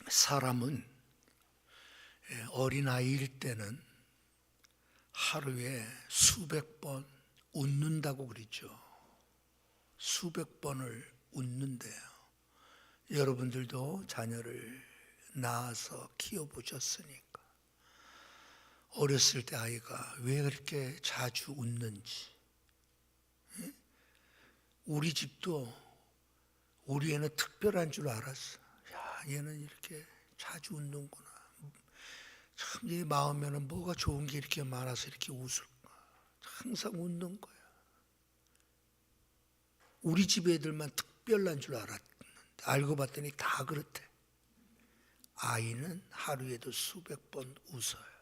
사람은 어린아이일 때는 하루에 수백 번 웃는다고 그러죠. 수백 번을 웃는데요. 여러분들도 자녀를 낳아서 키워보셨으니까 어렸을 때 아이가 왜 그렇게 자주 웃는지, 우리 집도 우리 애는 특별한 줄 알았어. 야, 얘는 이렇게 자주 웃는구나. 참 얘 마음에는 뭐가 좋은 게 이렇게 많아서 이렇게 웃을까. 항상 웃는 거야. 우리 집 애들만 특별한 줄 알았는데 알고 봤더니 다 그렇대. 아이는 하루에도 수백 번 웃어요.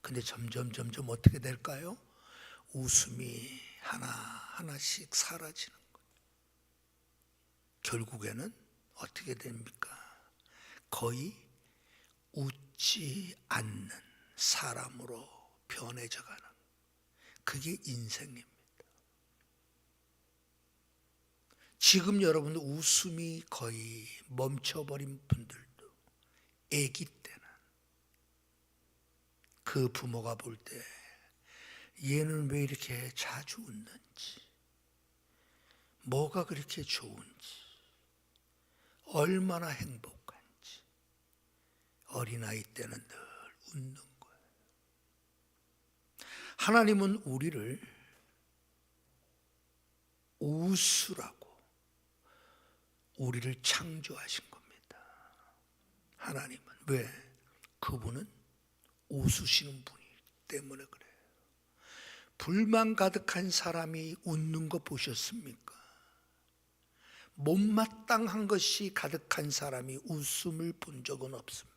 근데 점점 어떻게 될까요? 웃음이 하나씩 사라지는 거예요. 결국에는 어떻게 됩니까? 거의 웃지 않는 사람으로 변해져가는, 그게 인생입니다. 지금 여러분 웃음이 거의 멈춰버린 분들도 아기 때는 그 부모가 볼 때 얘는 왜 이렇게 자주 웃는지, 뭐가 그렇게 좋은지, 얼마나 행복한지 어린아이 때는 늘 웃는 거예요. 하나님은 우리를 웃으라고 우리를 창조하신 겁니다. 하나님은 왜? 그분은 웃으시는 분이기 때문에 그래요. 불만 가득한 사람이 웃는 거 보셨습니까? 못마땅한 것이 가득한 사람이 웃음을 본 적은 없습니다.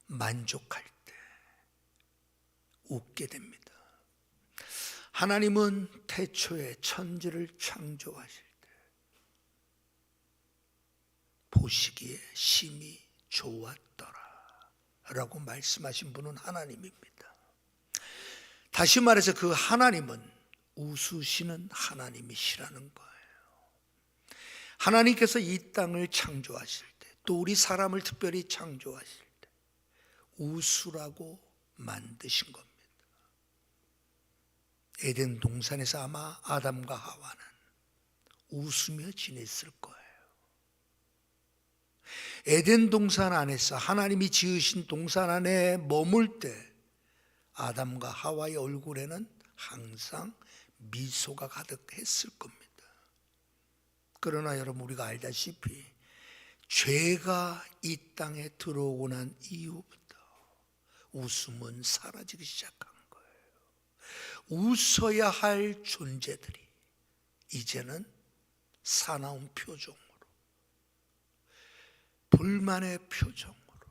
만족할 때 웃게 됩니다. 하나님은 태초에 천지를 창조하실 때 보시기에 심히 좋았더라 라고 말씀하신 분은 하나님입니다. 다시 말해서 그 하나님은 웃으시는 하나님이시라는 거예요. 하나님께서 이 땅을 창조하실 때, 또 우리 사람을 특별히 창조하실 때 웃으라고 만드신 겁니다. 에덴 동산에서 아마 아담과 하와는 웃으며 지냈을 거예요. 에덴 동산 안에서 하나님이 지으신 동산 안에 머물 때 아담과 하와의 얼굴에는 항상 미소가 가득했을 겁니다. 그러나 여러분, 우리가 알다시피 죄가 이 땅에 들어오고 난 이후부터 웃음은 사라지기 시작한 거예요. 웃어야 할 존재들이 이제는 사나운 표정으로, 불만의 표정으로,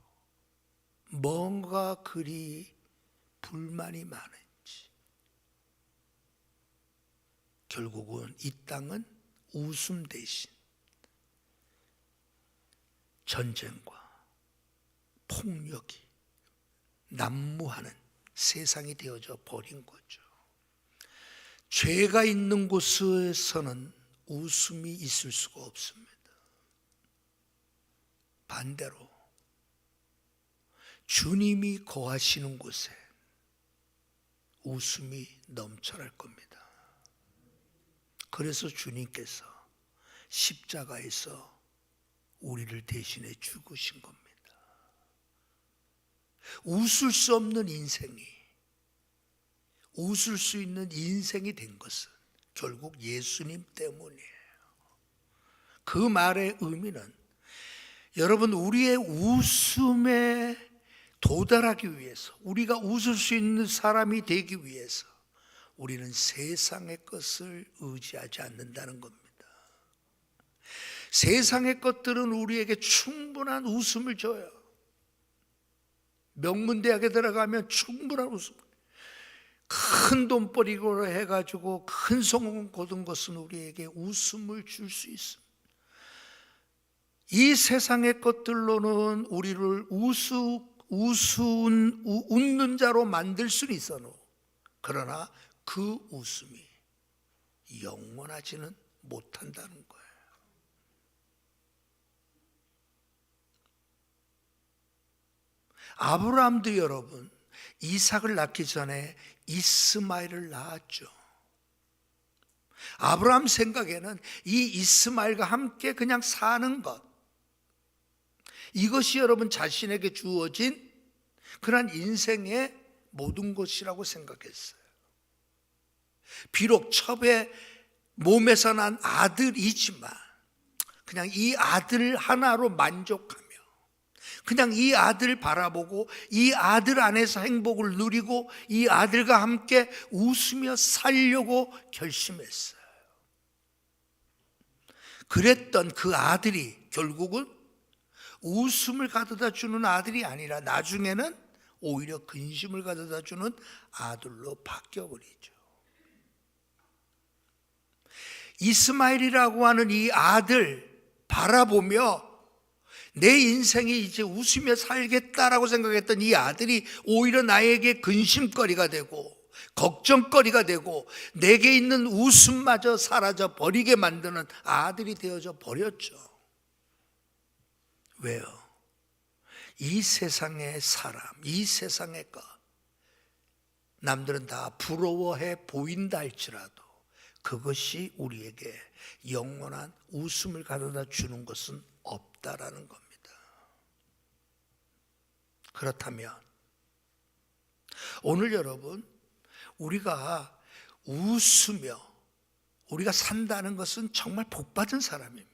뭔가 그리 불만이 많은지 결국은 이 땅은 웃음 대신 전쟁과 폭력이 난무하는 세상이 되어져 버린 거죠. 죄가 있는 곳에서는 웃음이 있을 수가 없습니다. 반대로 주님이 거하시는 곳에 웃음이 넘쳐날 겁니다. 그래서 주님께서 십자가에서 우리를 대신해 죽으신 겁니다. 웃을 수 없는 인생이 웃을 수 있는 인생이 된 것은 결국 예수님 때문이에요. 그 말의 의미는 여러분, 우리의 웃음에 도달하기 위해서, 우리가 웃을 수 있는 사람이 되기 위해서 우리는 세상의 것을 의지하지 않는다는 겁니다. 세상의 것들은 우리에게 충분한 웃음을 줘요. 명문대학에 들어가면 충분한 웃음, 큰 돈벌이로 해가지고 큰 성공을 거둔 것은 우리에게 웃음을 줄 수 있습니다. 이 세상의 것들로는 우리를 웃는 자로 만들 수는 있어도, 그러나 그 웃음이 영원하지는 못한다는 거예요. 아브라함도 여러분 이삭을 낳기 전에 이스마엘을 낳았죠. 아브라함 생각에는 이 이스마엘과 함께 그냥 사는 것, 이것이 여러분 자신에게 주어진 그런 인생의 모든 것이라고 생각했어요. 비록 첩의 몸에서 난 아들이지만 그냥 이 아들 하나로 만족하며 그냥 이 아들을 바라보고 이 아들 안에서 행복을 누리고 이 아들과 함께 웃으며 살려고 결심했어요. 그랬던 그 아들이 결국은 웃음을 가져다 주는 아들이 아니라 나중에는 오히려 근심을 가져다 주는 아들로 바뀌어버리죠. 이스마엘이라고 하는 이 아들 바라보며 내 인생이 이제 웃으며 살겠다라고 생각했던 이 아들이 오히려 나에게 근심거리가 되고 걱정거리가 되고 내게 있는 웃음마저 사라져 버리게 만드는 아들이 되어져 버렸죠. 왜요? 이 세상의 사람, 이 세상의 것, 남들은 다 부러워해 보인다 할지라도 그것이 우리에게 영원한 웃음을 가져다 주는 것은 없다라는 겁니다. 그렇다면 오늘 여러분, 우리가 웃으며 우리가 산다는 것은 정말 복받은 사람입니다.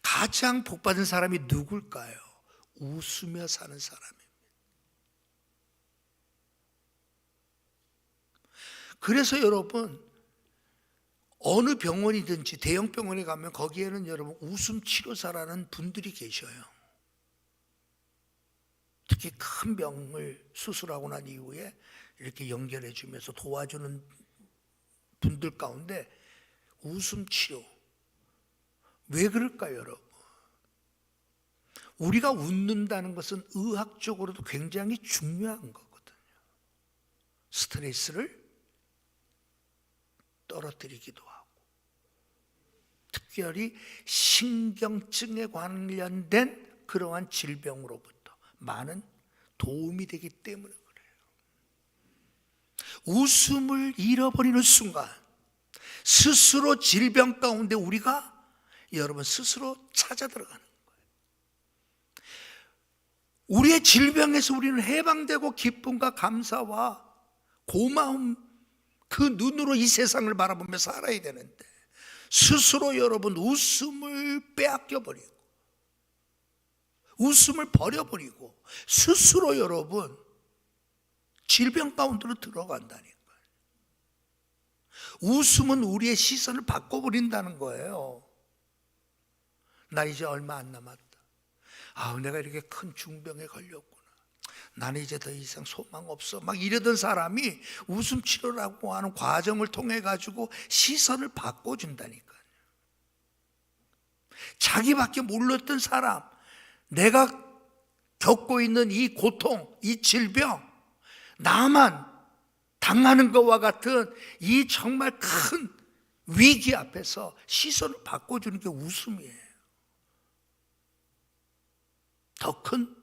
가장 복받은 사람이 누굴까요? 웃으며 사는 사람입니다. 그래서 여러분, 어느 병원이든지 대형 병원에 가면 거기에는 여러분 웃음 치료사라는 분들이 계셔요. 특히 큰 병을 수술하고 난 이후에 이렇게 연결해 주면서 도와주는 분들 가운데 웃음 치료. 왜 그럴까요, 여러분? 우리가 웃는다는 것은 의학적으로도 굉장히 중요한 거거든요. 스트레스를 떨어뜨리기도 하고, 특별히 신경증에 관련된 그러한 질병으로부터 많은 도움이 되기 때문에 그래요. 웃음을 잃어버리는 순간 스스로 질병 가운데 우리가 여러분 스스로 찾아 들어가는 거예요. 우리의 질병에서 우리는 해방되고 기쁨과 감사와 고마움, 그 눈으로 이 세상을 바라보며 살아야 되는데 스스로 여러분 웃음을 빼앗겨버리고 웃음을 버려버리고 스스로 여러분 질병 가운데로 들어간다니까요. 웃음은 우리의 시선을 바꿔버린다는 거예요. 나 이제 얼마 안 남았다. 내가 이렇게 큰 중병에 걸렸구나. 나는 이제 더 이상 소망 없어. 막 이러던 사람이 웃음 치료라고 하는 과정을 통해 가지고 시선을 바꿔준다니까요. 자기밖에 몰랐던 사람, 내가 겪고 있는 이 고통, 이 질병, 나만 당하는 것과 같은 이 정말 큰 위기 앞에서 시선을 바꿔주는 게 웃음이에요. 더 큰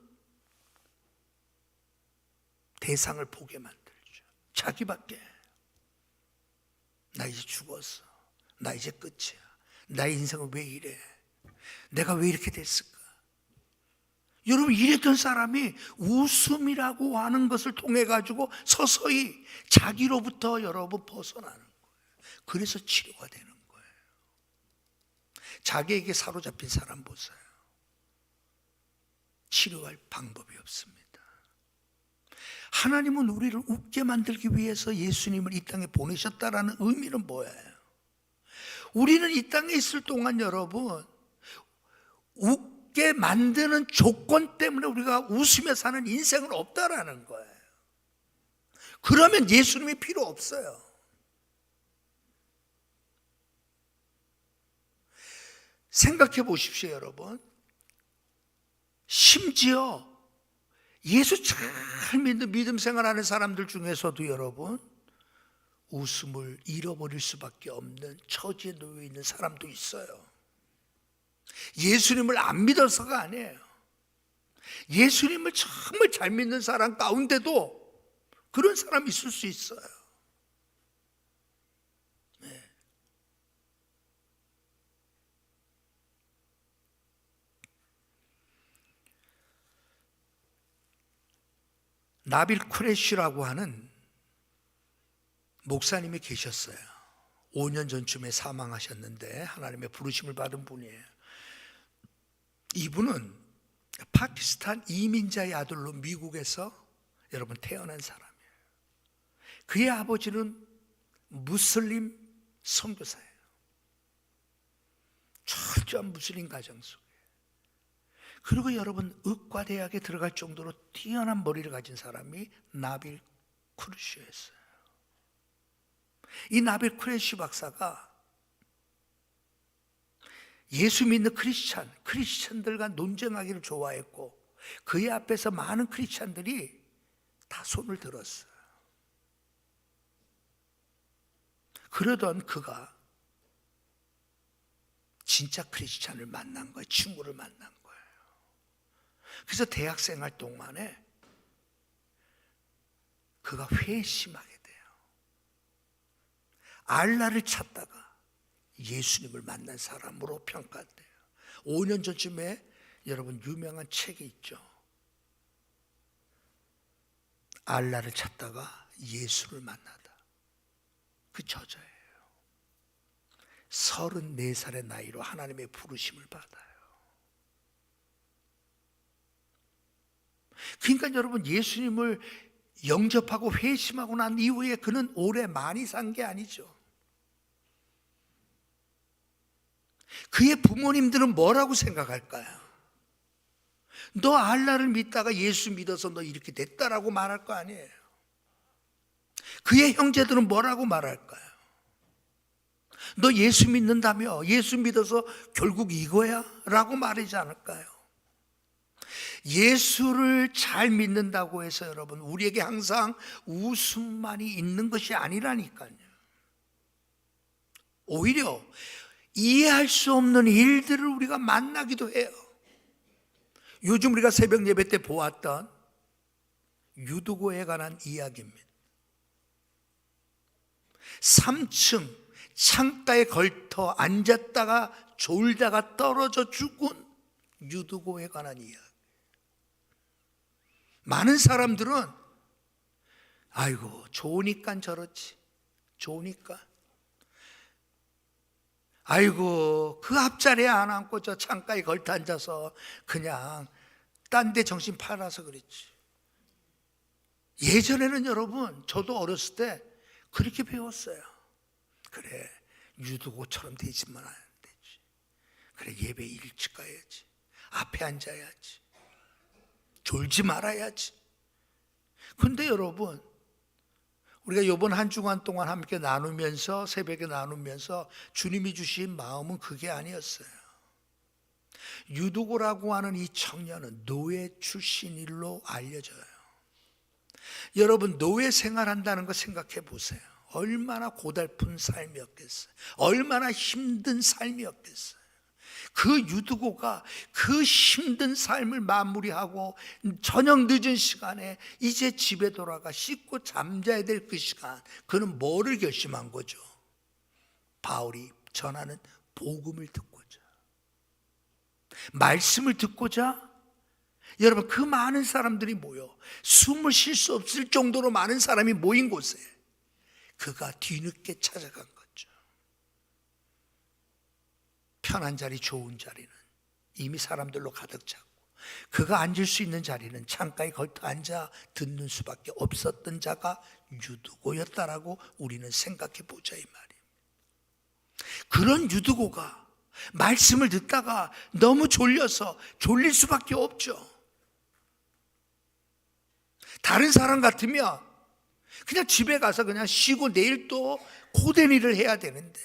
대상을 보게 만들죠. 자기밖에. 나 이제 죽었어. 나 이제 끝이야. 나의 인생은 왜 이래? 내가 왜 이렇게 됐을까? 여러분, 이랬던 사람이 웃음이라고 하는 것을 통해 가지고 서서히 자기로부터 여러분 벗어나는 거예요. 그래서 치료가 되는 거예요. 자기에게 사로잡힌 사람 보세요. 치료할 방법이 없습니다. 하나님은 우리를 웃게 만들기 위해서 예수님을 이 땅에 보내셨다라는 의미는 뭐예요? 우리는 이 땅에 있을 동안 여러분 웃게 만드는 조건 때문에 우리가 웃으며 사는 인생은 없다라는 거예요. 그러면 예수님이 필요 없어요. 생각해 보십시오, 여러분. 심지어 예수 잘 믿는 믿음 생활하는 사람들 중에서도 여러분 웃음을 잃어버릴 수밖에 없는 처지에 놓여 있는 사람도 있어요. 예수님을 안 믿어서가 아니에요. 예수님을 정말 잘 믿는 사람 가운데도 그런 사람이 있을 수 있어요. 네. 나빌 쿠레시라고 하는 목사님이 계셨어요. 5년 전쯤에 사망하셨는데 하나님의 부르심을 받은 분이에요. 이분은 파키스탄 이민자의 아들로 미국에서 여러분 태어난 사람이에요. 그의 아버지는 무슬림 선교사예요. 철저한 무슬림 가정 속에. 그리고 여러분 의과대학에 들어갈 정도로 뛰어난 머리를 가진 사람이 나빌 쿠레시였어요. 이 나빌 쿠레시 박사가 예수 믿는 크리스찬들과 논쟁하기를 좋아했고 그의 앞에서 많은 크리스찬들이 다 손을 들었어요. 그러던 그가 진짜 크리스찬을 만난 거예요. 친구를 만난 거예요. 그래서 대학생활 동안에 그가 회심하게 돼요. 알라를 찾다가 예수님을 만난 사람으로 평가돼요. 5년 전쯤에 여러분 유명한 책이 있죠. 알라를 찾다가 예수를 만나다. 그 저자예요. 34살의 나이로 하나님의 부르심을 받아요. 그러니까 여러분 예수님을 영접하고 회심하고 난 이후에 그는 오래 많이 산 게 아니죠. 그의 부모님들은 뭐라고 생각할까요? 너 알라를 믿다가 예수 믿어서 너 이렇게 됐다라고 말할 거 아니에요. 그의 형제들은 뭐라고 말할까요? 너 예수 믿는다며 예수 믿어서 결국 이거야? 라고 말하지 않을까요? 예수를 잘 믿는다고 해서 여러분 우리에게 항상 웃음만이 있는 것이 아니라니까요. 오히려 이해할 수 없는 일들을 우리가 만나기도 해요. 요즘 우리가 새벽 예배 때 보았던 유두고에 관한 이야기입니다. 3층 창가에 걸터 앉았다가 졸다가 떨어져 죽은 유두고에 관한 이야기. 많은 사람들은 아이고 좋으니까 저렇지, 좋으니까, 아이고 그 앞자리에 안 앉고 저 창가에 걸터 앉아서 그냥 딴 데 정신 팔아서 그랬지. 예전에는 여러분 저도 어렸을 때 그렇게 배웠어요. 그래 유두고처럼 되지만 안 되지. 그래 예배 일찍 가야지, 앞에 앉아야지, 졸지 말아야지. 근데 여러분 우리가 이번 한 주간 동안 함께 나누면서 새벽에 나누면서 주님이 주신 마음은 그게 아니었어요. 유두고라고 하는 이 청년은 노예 출신 일로 알려져요. 여러분 노예 생활한다는 거 생각해 보세요. 얼마나 고달픈 삶이었겠어요. 얼마나 힘든 삶이었겠어요. 그 유두고가 그 힘든 삶을 마무리하고 저녁 늦은 시간에 이제 집에 돌아가 씻고 잠자야 될 그 시간, 그는 뭐를 결심한 거죠? 바울이 전하는 복음을 듣고자, 말씀을 듣고자 여러분 그 많은 사람들이 모여 숨을 쉴 수 없을 정도로 많은 사람이 모인 곳에 그가 뒤늦게 찾아간 거죠. 편한 자리, 좋은 자리는 이미 사람들로 가득 찼고 그가 앉을 수 있는 자리는 창가에 걸터 앉아 듣는 수밖에 없었던 자가 유두고였다라고 우리는 생각해 보자 이 말이에요. 그런 유두고가 말씀을 듣다가 너무 졸려서 졸릴 수밖에 없죠. 다른 사람 같으면 그냥 집에 가서 그냥 쉬고 내일 또 고된 일을 해야 되는데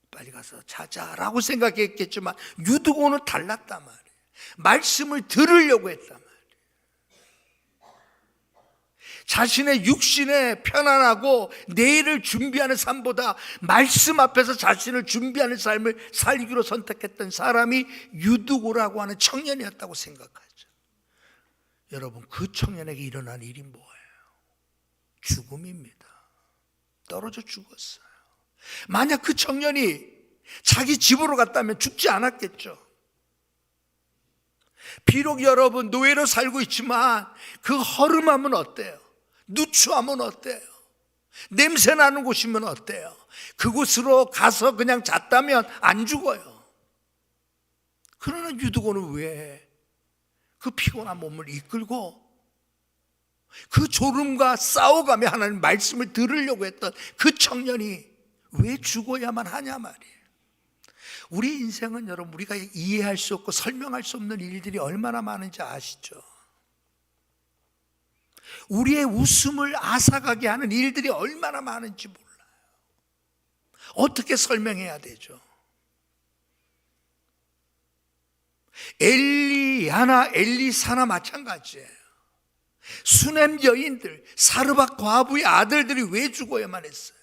빨리 가서 자자라고 생각했겠지만 유두고는 달랐단 말이에요. 말씀을 들으려고 했단 말이에요. 자신의 육신에 편안하고 내일을 준비하는 삶보다 말씀 앞에서 자신을 준비하는 삶을 살기로 선택했던 사람이 유두고라고 하는 청년이었다고 생각하죠. 여러분, 그 청년에게 일어난 일이 뭐예요? 죽음입니다. 떨어져 죽었어요. 만약 그 청년이 자기 집으로 갔다면 죽지 않았겠죠. 비록 여러분 노예로 살고 있지만 그 허름함은 어때요? 누추함은 어때요? 냄새 나는 곳이면 어때요? 그곳으로 가서 그냥 잤다면 안 죽어요. 그러나 유두고는 왜 그 피곤한 몸을 이끌고 그 졸음과 싸워가며 하나님 말씀을 들으려고 했던 그 청년이 왜 죽어야만 하냐 말이에요. 우리 인생은 여러분, 우리가 이해할 수 없고 설명할 수 없는 일들이 얼마나 많은지 아시죠? 우리의 웃음을 앗아가게 하는 일들이 얼마나 많은지 몰라요. 어떻게 설명해야 되죠? 엘리야나 엘리사나 마찬가지예요. 수넴 여인들, 사르밧 과부의 아들들이 왜 죽어야만 했어요?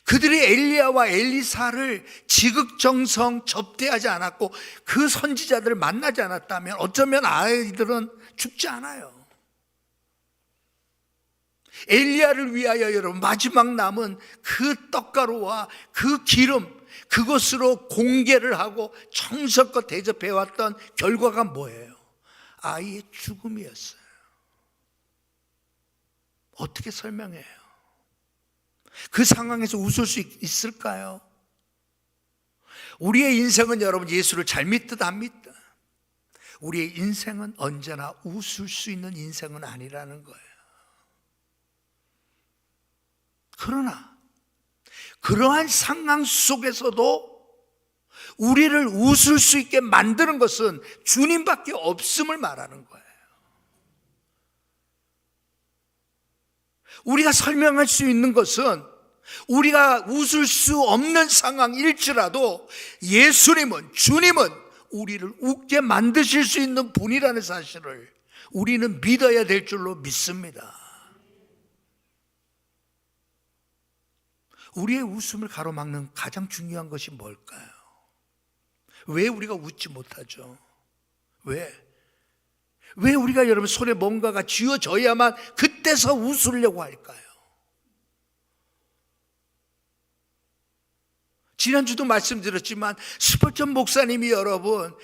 그들이 엘리야와 엘리사를 지극정성 접대하지 않았고 그 선지자들을 만나지 않았다면 어쩌면 아이들은 죽지 않아요. 엘리야를 위하여 여러분, 마지막 남은 그 떡가루와 그 기름, 그것으로 공개를 하고 정성껏 대접해왔던 결과가 뭐예요? 아이의 죽음이었어요. 어떻게 설명해요? 그 상황에서 웃을 수 있을까요? 우리의 인생은 여러분, 예수를 잘 믿든 안 믿든 우리의 인생은 언제나 웃을 수 있는 인생은 아니라는 거예요. 그러나 그러한 상황 속에서도 우리를 웃을 수 있게 만드는 것은 주님밖에 없음을 말하는 거예요. 우리가 설명할 수 있는 것은 우리가 웃을 수 없는 상황일지라도 예수님은, 주님은 우리를 웃게 만드실 수 있는 분이라는 사실을 우리는 믿어야 될 줄로 믿습니다. 우리의 웃음을 가로막는 가장 중요한 것이 뭘까요? 왜 우리가 웃지 못하죠? 왜 우리가 여러분 손에 뭔가가 쥐어져야만 그때서 웃으려고 할까요? 지난주도 말씀드렸지만 스펄전 목사님이 여러분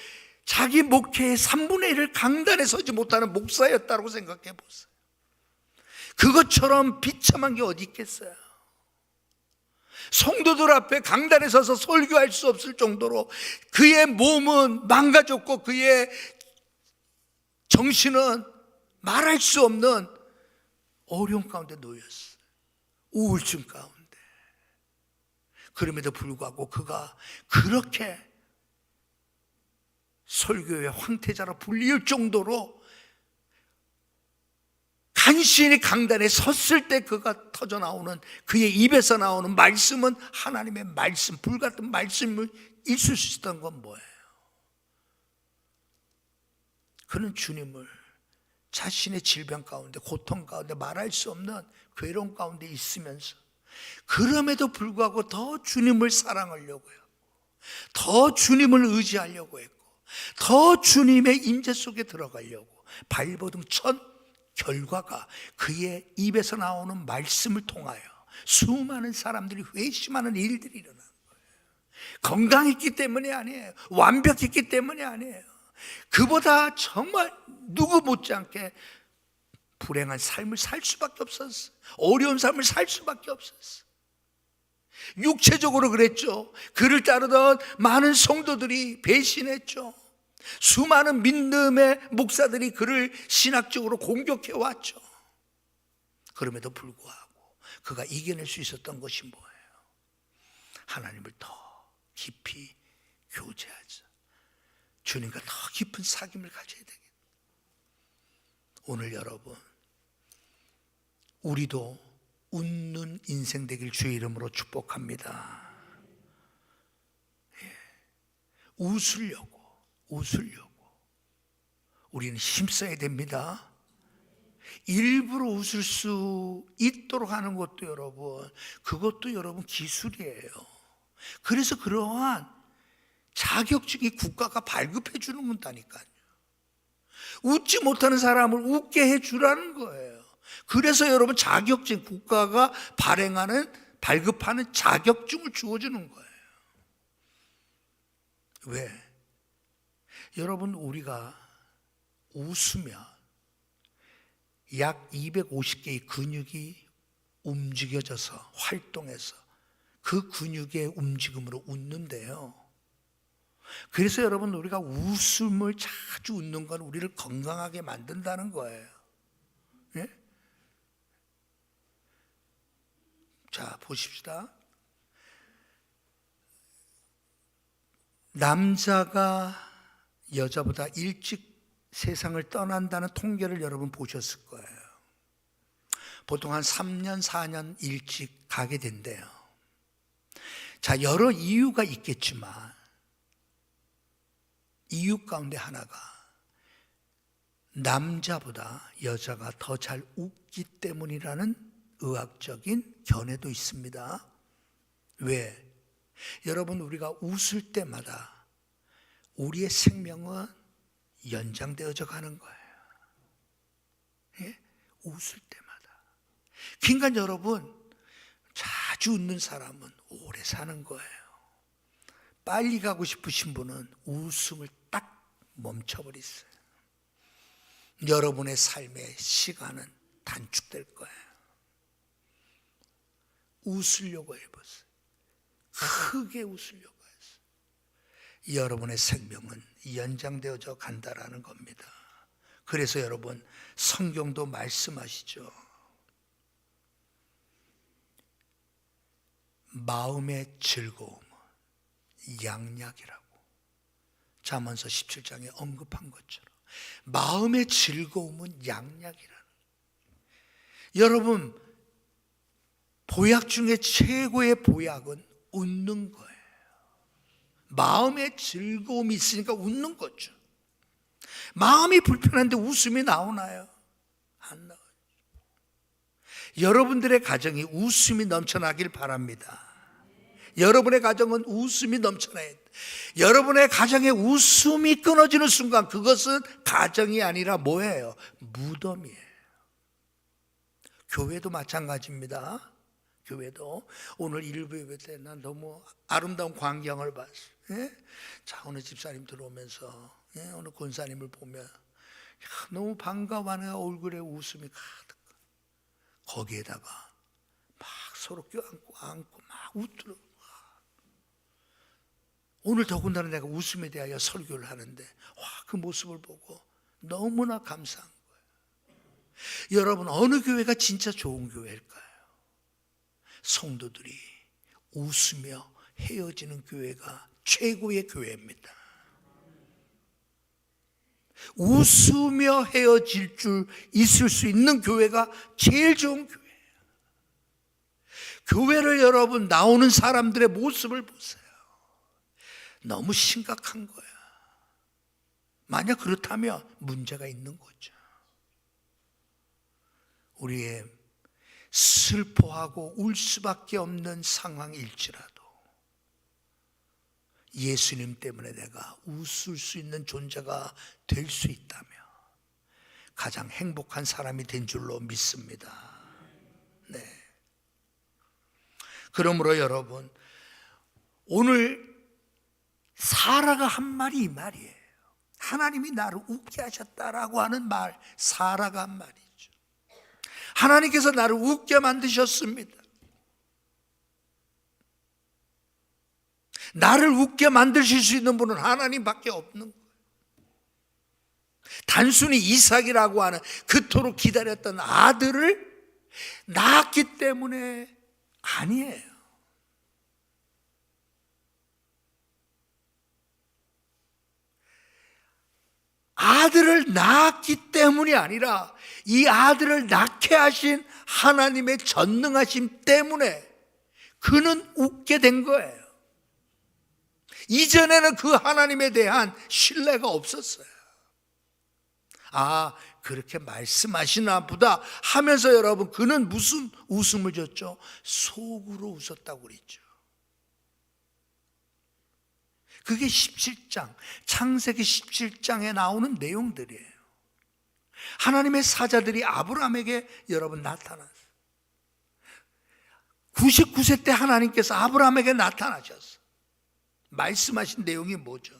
자기 목회의 3분의 1을 강단에 서지 못하는 목사였다고 생각해 보세요. 그것처럼 비참한 게 어디 있겠어요? 성도들 앞에 강단에 서서 설교할 수 없을 정도로 그의 몸은 망가졌고 그의 정신은 말할 수 없는 어려움 가운데 놓였어요. 우울증 가운데. 그럼에도 불구하고 그가 그렇게 설교의 황태자로 불릴 정도로 간신히 강단에 섰을 때 그가 터져나오는 그의 입에서 나오는 말씀은 하나님의 말씀, 불같은 말씀을 있을 수 있었던 건 뭐예요? 그는 주님을 자신의 질병 가운데, 고통 가운데, 말할 수 없는 괴로움 가운데 있으면서 그럼에도 불구하고 더 주님을 사랑하려고 했고, 더 주님을 의지하려고 했고, 더 주님의 임재 속에 들어가려고 발버둥 첫 결과가 그의 입에서 나오는 말씀을 통하여 수많은 사람들이 회심하는 일들이 일어난 거예요. 건강했기 때문이 아니에요. 완벽했기 때문이 아니에요. 그보다 정말 누구 못지않게 불행한 삶을 살 수밖에 없었어요. 어려운 삶을 살 수밖에 없었어요. 육체적으로 그랬죠. 그를 따르던 많은 성도들이 배신했죠. 수많은 믿음의 목사들이 그를 신학적으로 공격해 왔죠. 그럼에도 불구하고 그가 이겨낼 수 있었던 것이 뭐예요? 하나님을 더 깊이 교제하자. 주님과 더 깊은 사귐을 가져야 되겠다. 오늘 여러분, 우리도 웃는 인생 되길 주의 이름으로 축복합니다. 웃으려고 우리는 힘써야 됩니다. 일부러 웃을 수 있도록 하는 것도 여러분, 그것도 여러분 기술이에요. 그래서 그러한 자격증이 국가가 발급해 주는 건다니까요. 웃지 못하는 사람을 웃게 해주라는 거예요. 그래서 여러분 자격증, 국가가 발급하는 자격증을 주어주는 거예요. 왜? 여러분, 우리가 웃으면 약 250개의 근육이 움직여져서 활동해서 그 근육의 움직임으로 웃는데요. 그래서 여러분, 우리가 웃음을 자주 웃는 건 우리를 건강하게 만든다는 거예요. 예? 자, 보십시다. 남자가 여자보다 일찍 세상을 떠난다는 통계를 여러분 보셨을 거예요. 보통 한 3년, 4년 일찍 가게 된대요. 자, 여러 이유가 있겠지만 이유 가운데 하나가 남자보다 여자가 더 잘 웃기 때문이라는 의학적인 견해도 있습니다. 왜? 여러분, 우리가 웃을 때마다 우리의 생명은 연장되어져 가는 거예요. 예? 웃을 때마다. 그러니까 여러분, 자주 웃는 사람은 오래 사는 거예요. 빨리 가고 싶으신 분은 웃음을 딱 멈춰버리세요. 여러분의 삶의 시간은 단축될 거예요. 웃으려고 해보세요. 크게 웃으려고 해서 여러분의 생명은 연장되어져 간다라는 겁니다. 그래서 여러분, 성경도 말씀하시죠. 마음의 즐거움은 양약이라고 잠언서 17장에 언급한 것처럼 마음의 즐거움은 양약이라는. 여러분, 보약 중에 최고의 보약은 웃는 거예요. 마음의 즐거움이 있으니까 웃는 거죠. 마음이 불편한데 웃음이 나오나요? 안 나와요. 여러분들의 가정이 웃음이 넘쳐나길 바랍니다. 여러분의 가정은 웃음이 넘쳐나야 돼. 여러분의 가정에 웃음이 끊어지는 순간 그것은 가정이 아니라 뭐예요? 무덤이에요. 교회도 마찬가지입니다. 교회도 오늘 일부 예배 때 난 너무 아름다운 광경을 봤어요. 예? 자, 오늘 집사님 들어오면서 오늘 권사님을 보면 너무 반가워하는 얼굴에 웃음이 가득. 거기에다가 막 서로 껴안고 안고 막 웃더라고요. 오늘 더군다나 내가 웃음에 대하여 설교를 하는데 그 모습을 보고 너무나 감사한 거예요. 여러분, 어느 교회가 진짜 좋은 교회일까요? 성도들이 웃으며 헤어지는 교회가 최고의 교회입니다. 웃으며 헤어질 줄 있을 수 있는 교회가 제일 좋은 교회예요. 교회를 여러분 나오는 사람들의 모습을 보세요. 너무 심각한 거야. 만약 그렇다면 문제가 있는 거죠. 우리의 슬퍼하고 울 수밖에 없는 상황일지라도 예수님 때문에 내가 웃을 수 있는 존재가 될 수 있다면 가장 행복한 사람이 된 줄로 믿습니다. 네. 그러므로 여러분, 오늘 사라가 한 말이 이 말이에요. 하나님이 나를 웃게 하셨다라고 하는 말, 사라가 한 말이죠. 하나님께서 나를 웃게 만드셨습니다. 나를 웃게 만드실 수 있는 분은 하나님밖에 없는 거예요. 단순히 이삭이라고 하는 그토록 기다렸던 아들을 낳았기 때문에 아니에요. 아들을 낳았기 때문이 아니라 이 아들을 낳게 하신 하나님의 전능하심 때문에 그는 웃게 된 거예요. 이전에는 그 하나님에 대한 신뢰가 없었어요. 아, 그렇게 말씀하시나 보다 하면서 여러분, 그는 무슨 웃음을 줬죠? 속으로 웃었다고 그랬죠. 그게 17장, 창세기 17장에 나오는 내용들이에요. 하나님의 사자들이 아브라함에게 여러분 나타났어요. 99세 때 하나님께서 아브라함에게 나타나셨어요. 말씀하신 내용이 뭐죠?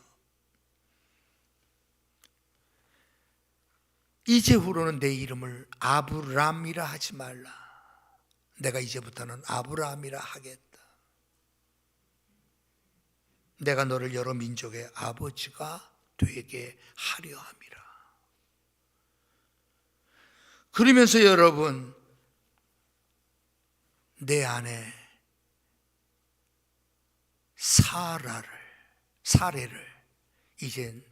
이제후로는 내 이름을 아브람이라 하지 말라. 내가 이제부터는 아브라함이라 하겠다. 내가 너를 여러 민족의 아버지가 되게 하려 함이라. 그러면서 여러분, 내 안에 사례를 이젠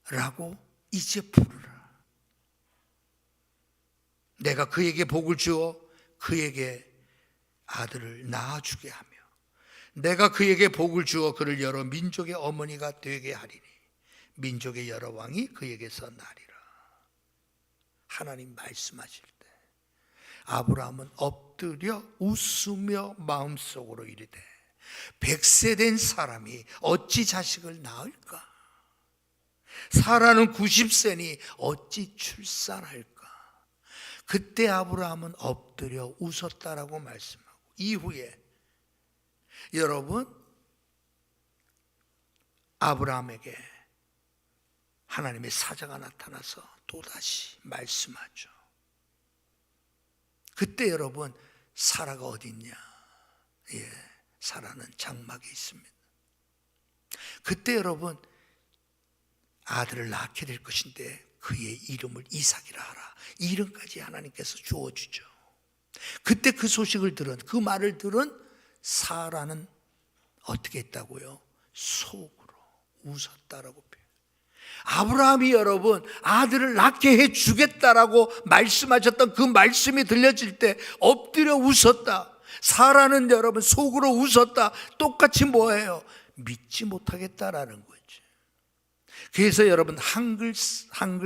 사라라고 이제 부르라. 내가 그에게 복을 주어 그에게 아들을 낳아주게 하며 내가 그에게 복을 주어 그를 여러 민족의 어머니가 되게 하리니 민족의 여러 왕이 그에게서 나리라. 하나님 말씀하실 때 아브라함은 엎드려 웃으며 마음속으로 이르되 100세 된 사람이 어찌 자식을 낳을까? 사라는 90세니 어찌 출산할까? 그때 아브라함은 엎드려 웃었다라고 말씀하고 이후에 여러분 아브라함에게 하나님의 사자가 나타나서 또다시 말씀하죠. 그때 여러분 사라가 어디 있냐? 사라는 장막에 있습니다. 그때 여러분 아들을 낳게 될 것인데 그의 이름을 이삭이라 하라. 이름까지 하나님께서 주어주죠. 그때 그 소식을 들은, 그 말을 들은 사라는 어떻게 했다고요? 속으로 웃었다라고 표현. 아브라함이 여러분 아들을 낳게 해주겠다라고 말씀하셨던 그 말씀이 들려질 때 엎드려 웃었다. 사라는 여러분 속으로 웃었다. 똑같이 뭐예요? 믿지 못하겠다라는 거죠. 그래서 여러분 한글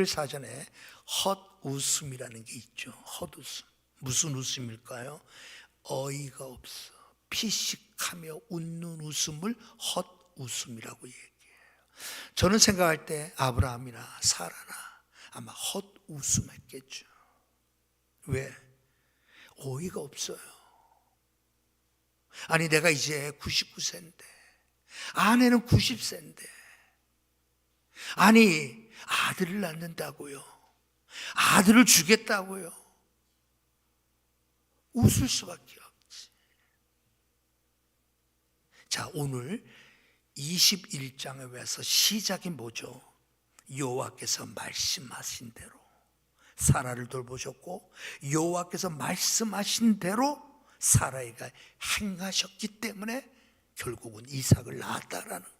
사전에 헛웃음이라는 게 있죠. 헛웃음. 무슨 웃음일까요? 어이가 없어 피식하며 웃는 웃음을 헛웃음이라고 얘기해요. 저는 생각할 때 아브라함이나 사라나 아마 헛웃음했겠죠. 왜? 어이가 없어요. 아니 내가 이제 99세인데 아내는 90세인데 아니 아들을 낳는다고요? 아들을 주겠다고요? 웃을 수밖에 없지. 자, 오늘 21장에 와서 시작이 뭐죠? 여호와께서 말씀하신 대로 사라를 돌보셨고 여호와께서 말씀하신 대로 사라이가 행하셨기 때문에 결국은 이삭을 낳았다라는 거예요.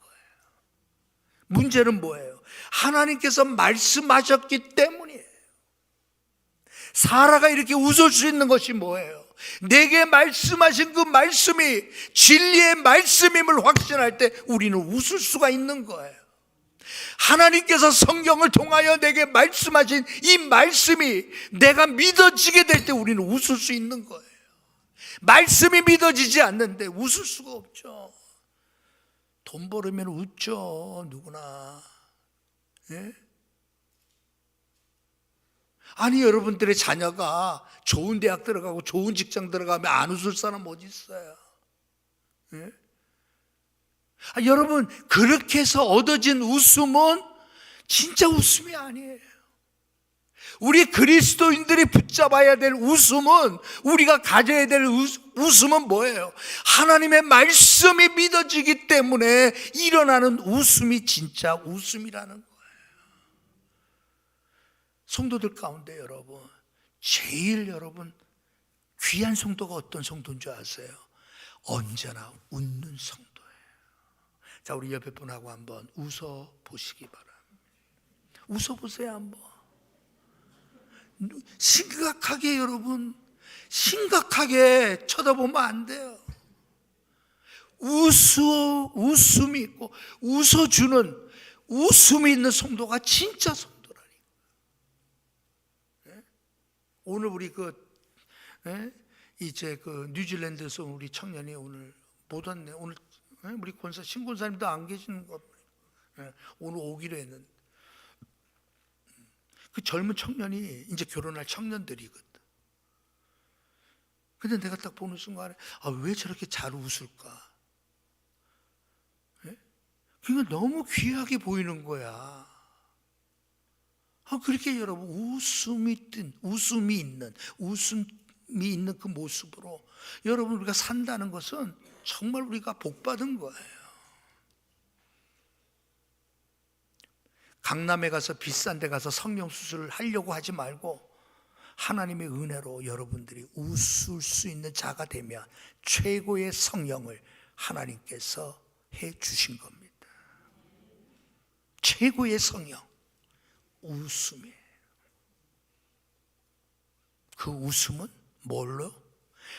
문제는 뭐예요? 하나님께서 말씀하셨기 때문이에요. 사라가 이렇게 웃을 수 있는 것이 뭐예요? 내게 말씀하신 그 말씀이 진리의 말씀임을 확신할 때 우리는 웃을 수가 있는 거예요. 하나님께서 성경을 통하여 내게 말씀하신 이 말씀이 내가 믿어지게 될 때 우리는 웃을 수 있는 거예요. 말씀이 믿어지지 않는데 웃을 수가 없죠. 돈 벌으면 웃죠, 누구나. 예? 아니 여러분들의 자녀가 좋은 대학 들어가고 좋은 직장 들어가면 안 웃을 사람 어디 있어요? 예? 여러분 그렇게 해서 얻어진 웃음은 진짜 웃음이 아니에요. 우리 그리스도인들이 붙잡아야 될 웃음은, 우리가 가져야 될 웃음은 뭐예요? 하나님의 말씀이 믿어지기 때문에 일어나는 웃음이 진짜 웃음이라는 거예요. 성도들 가운데 여러분 제일 여러분 귀한 성도가 어떤 성도인 줄 아세요? 언제나 웃는 성도예요. 자, 우리 옆에 분하고 한번 웃어 보시기 바랍니다. 웃어 보세요. 한번 심각하게 여러분 심각하게 쳐다보면 안 돼요. 웃음이 있고 웃어주는 웃음이 있는 성도가 진짜 성도라니까. 오늘 우리 이제 뉴질랜드에서 우리 청년이 오늘 못 왔네. 오늘 우리 신권사님도 안 계시는 것. 오늘 오기로 했는데 그 젊은 청년이 이제 결혼할 청년들이거든. 근데 내가 딱 보는 순간에 왜 저렇게 잘 웃을까? 그러니까 너무 귀하게 보이는 거야. 그렇게 여러분 웃음이 있는 그 모습으로 여러분 우리가 산다는 것은 정말 우리가 복 받은 거예요. 강남에 가서 비싼 데 가서 성령 수술을 하려고 하지 말고 하나님의 은혜로 여러분들이 웃을 수 있는 자가 되면 최고의 성령을 하나님께서 해 주신 겁니다. 최고의 성령, 웃음이에요. 그 웃음은 뭘로?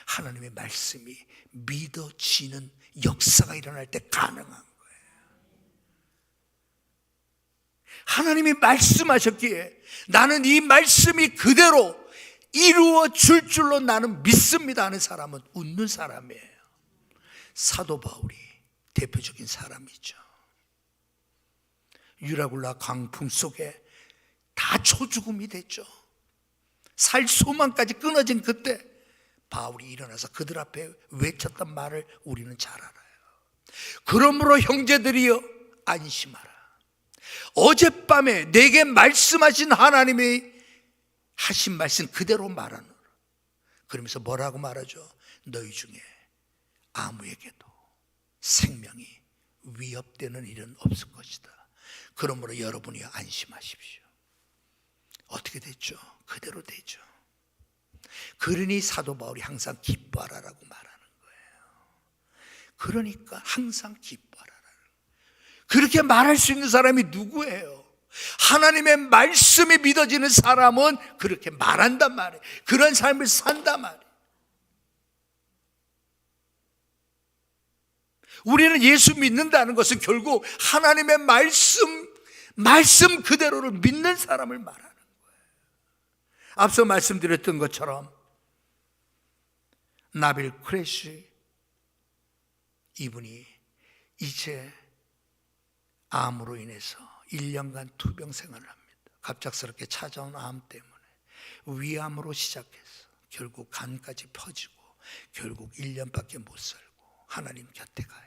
하나님의 말씀이 믿어지는 역사가 일어날 때 가능한 거예요. 하나님이 말씀하셨기에 나는 이 말씀이 그대로 이루어질 줄로 나는 믿습니다 하는 사람은 웃는 사람이에요. 사도 바울이 대표적인 사람이죠. 유라굴라 광풍 속에 다 초죽음이 됐죠. 살 소망까지 끊어진 그때 바울이 일어나서 그들 앞에 외쳤던 말을 우리는 잘 알아요. 그러므로 형제들이여 안심하라. 어젯밤에 내게 말씀하신 하나님이 하신 말씀 그대로 말하노라. 그러면서 뭐라고 말하죠? 너희 중에 아무에게도 생명이 위협되는 일은 없을 것이다. 그러므로 여러분이 안심하십시오. 어떻게 됐죠? 그대로 되죠. 그러니 사도 바울이 항상 기뻐하라라고 말하는 거예요. 그러니까 항상 기뻐하라라는 거예요. 그렇게 말할 수 있는 사람이 누구예요? 하나님의 말씀이 믿어지는 사람은 그렇게 말한단 말이에요. 그런 삶을 산단 말이에요. 우리는 예수 믿는다는 것은 결국 하나님의 말씀 그대로를 믿는 사람을 말하는 거예요. 앞서 말씀드렸던 것처럼 나빌 쿠레시 이분이 이제 암으로 인해서 1년간 투병 생활을 합니다. 갑작스럽게 찾아온 암 때문에 위암으로 시작해서 결국 간까지 퍼지고 결국 1년밖에 못 살고 하나님 곁에 가요.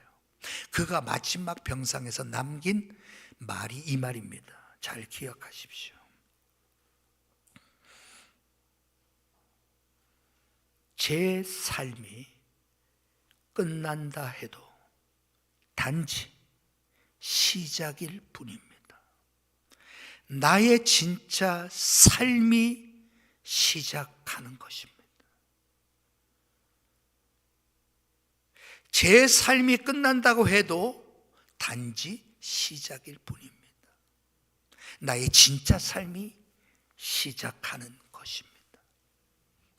그가 마지막 병상에서 남긴 말이 이 말입니다. 잘 기억하십시오. 제 삶이 끝난다 해도 단지 시작일 뿐입니다. 나의 진짜 삶이 시작하는 것입니다. 제 삶이 끝난다고 해도 단지 시작일 뿐입니다. 나의 진짜 삶이 시작하는 것입니다.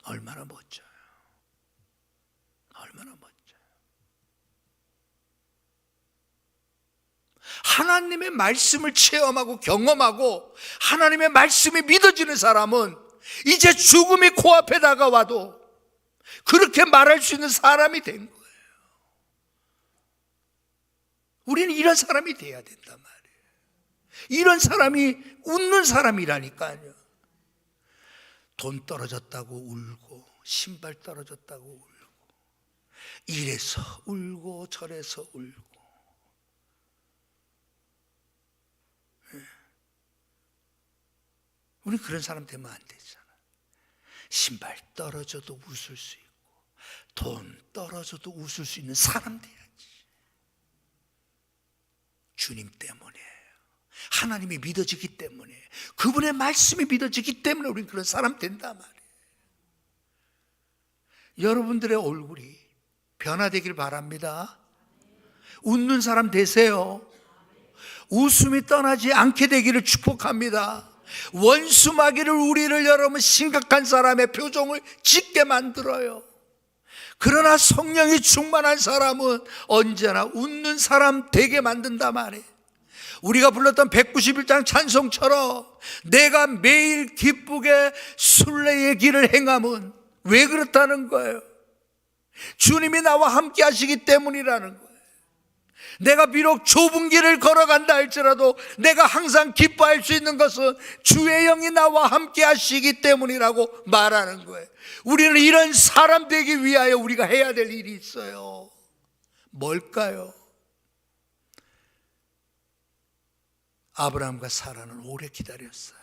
얼마나 멋져요. 얼마나 멋져요. 하나님의 말씀을 체험하고 경험하고 하나님의 말씀이 믿어지는 사람은 이제 죽음이 코앞에 다가와도 그렇게 말할 수 있는 사람이 된 거예요. 우리는 이런 사람이 돼야 된단 말이에요. 이런 사람이 웃는 사람이라니까요. 돈 떨어졌다고 울고 신발 떨어졌다고 울고 이래서 울고 저래서 울고 우리 그런 사람 되면 안 되잖아. 신발 떨어져도 웃을 수 있고 돈 떨어져도 웃을 수 있는 사람 돼야지. 주님 때문에 하나님이 믿어지기 때문에 그분의 말씀이 믿어지기 때문에 우리는 그런 사람 된단 말이에요. 여러분들의 얼굴이 변화되길 바랍니다. 웃는 사람 되세요. 웃음이 떠나지 않게 되기를 축복합니다. 원수마귀를 우리를 여러분 심각한 사람의 표정을 짓게 만들어요. 그러나 성령이 충만한 사람은 언제나 웃는 사람 되게 만든단 말이에요. 우리가 불렀던 191장 찬송처럼 내가 매일 기쁘게 순례의 길을 행함은 왜 그렇다는 거예요? 주님이 나와 함께 하시기 때문이라는 거예요. 내가 비록 좁은 길을 걸어간다 할지라도 내가 항상 기뻐할 수 있는 것은 주의 영이 나와 함께 하시기 때문이라고 말하는 거예요. 우리는 이런 사람 되기 위하여 우리가 해야 될 일이 있어요. 뭘까요? 아브라함과 사라는 오래 기다렸어요.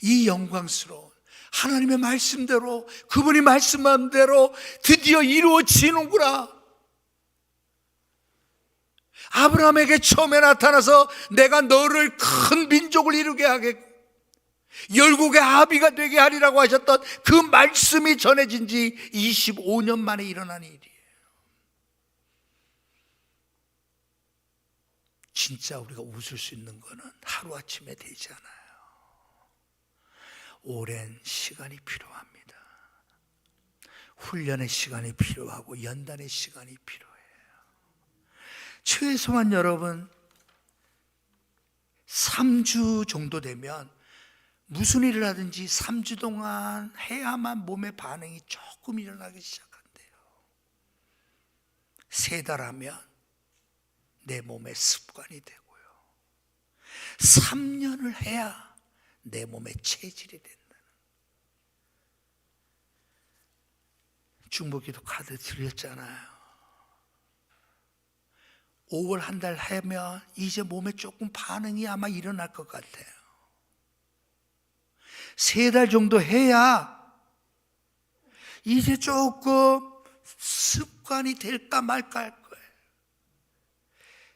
이 영광스러운 하나님의 말씀대로, 그분이 말씀한 대로 드디어 이루어지는구나. 아브라함에게 처음에 나타나서 내가 너를 큰 민족을 이루게 하겠고 열국의 아비가 되게 하리라고 하셨던 그 말씀이 전해진 지 25년 만에 일어난 일이에요. 진짜 우리가 웃을 수 있는 거는 하루아침에 되지 않아요. 오랜 시간이 필요합니다. 훈련의 시간이 필요하고 연단의 시간이 필요해요. 최소한 여러분 3주 정도 되면 무슨 일을 하든지 3주 동안 해야만 몸의 반응이 조금 일어나기 시작한대요. 3달 하면 내 몸의 습관이 되고요. 3년을 해야 내 몸의 체질이 된다는. 중보기도 카드 드렸잖아요. 5월 한 달 하면 이제 몸에 조금 반응이 아마 일어날 것 같아요. 3달 정도 해야 이제 조금 습관이 될까 말까 할 거예요.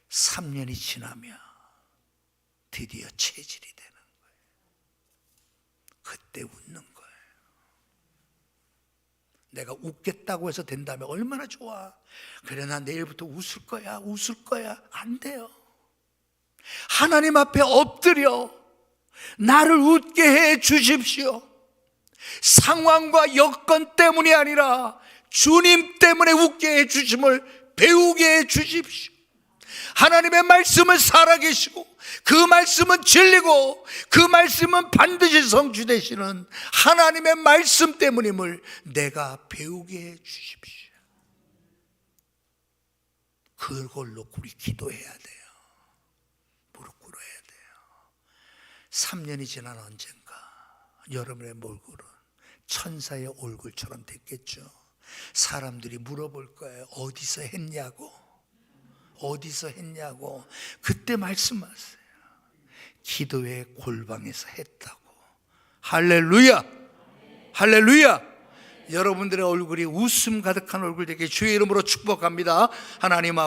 3년이 지나면 드디어 체질이 되는 거예요. 그때 웃는 거예요. 내가 웃겠다고 해서 된다면 얼마나 좋아. 그래, 나 내일부터 웃을 거야, 웃을 거야. 안 돼요. 하나님 앞에 엎드려 나를 웃게 해 주십시오. 상황과 여건 때문이 아니라 주님 때문에 웃게 해 주심을 배우게 해 주십시오. 하나님의 말씀은 살아계시고 그 말씀은 진리고 그 말씀은 반드시 성취되시는 하나님의 말씀 때문임을 내가 배우게 해 주십시오. 그걸 놓고 우리 기도해야 돼요. 무릎 꿇어야 돼요. 3년이 지난 언젠가 여러분의 얼굴은 천사의 얼굴처럼 됐겠죠. 사람들이 물어볼 거예요. 어디서 했냐고. 어디서 했냐고. 그때 말씀하세요. 기도의 골방에서 했다고. 할렐루야, 할렐루야. 여러분들의 얼굴이 웃음 가득한 얼굴 되게 주의 이름으로 축복합니다. 하나님 아버지,